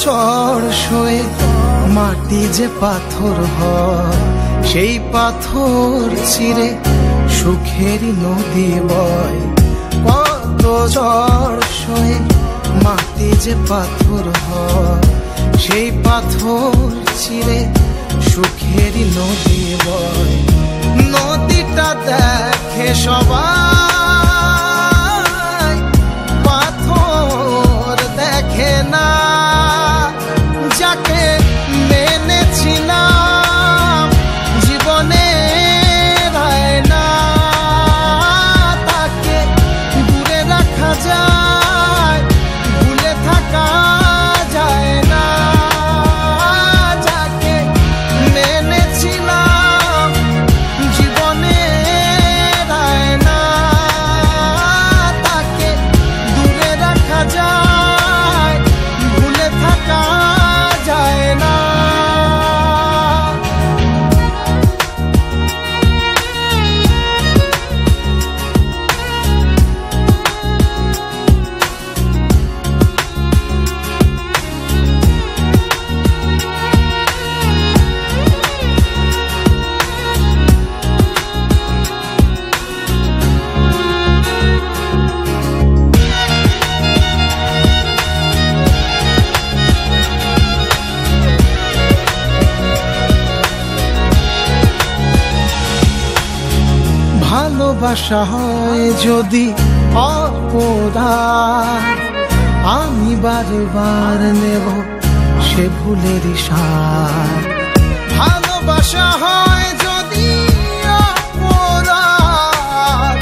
ঝড় সয়ে মাটি যে পাথর হয়, সেই পাথর চিরে সুখেরই নদী বয়। কত ঝড় সয়ে মাটি যে পাথর হয়, সেই পাথর চিরে সুখেরই নদী বয়। নদীটা দেখে সবাই, পাথর দেখে না। যাকে মেনেছিলাম জীবনে রায় না, তাকে দূরে রাখা যায়, ভুলে থাকা যায় না। যাকে মেনেছিলাম জীবনে রায় না, তাকে দূরে রাখা যায়, ভুলে থাকা যায় না। ভালোবাসা হয় যদি অপরাধ, আমি বারবার নেব সে ভুলের স্বাদ। ভালোবাসা হয় যদি অপরাধ,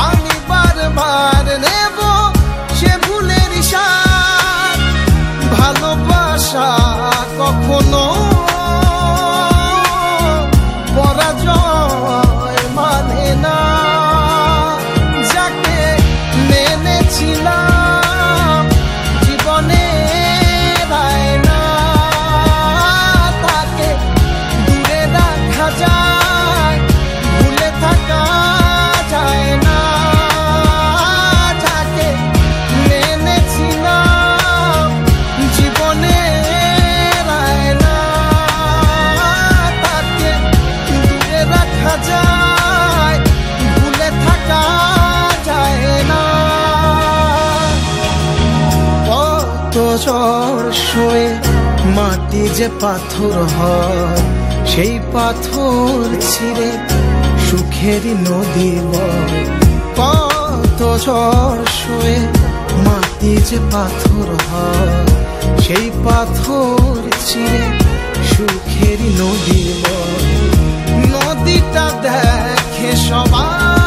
আমি বারবার নেব সে ভুলের স্বাদ। ভালোবাসা কখনো পরাজয় মানে না। যাকে মেনেছিলাম জীবনে রায় না, তাকে দূরে রাখা যায়, ভুলে থাকা যায় না। যাকে মেনেছিলাম জীবনে রায় না, তাকে দূরে রাখা যায়, ভুলে থাকা যায় না। কত ঝড় সয়ে মাটি যে পাথর হয়, সেই পাথর ছিঁড়ে সুখেরই নদী বয়। কত ঝড় সয়ে মাটি যে পাথর হয়, সেই পাথর চিরে সুখেরই নদী বয়। নদীটা দেখে সবাই,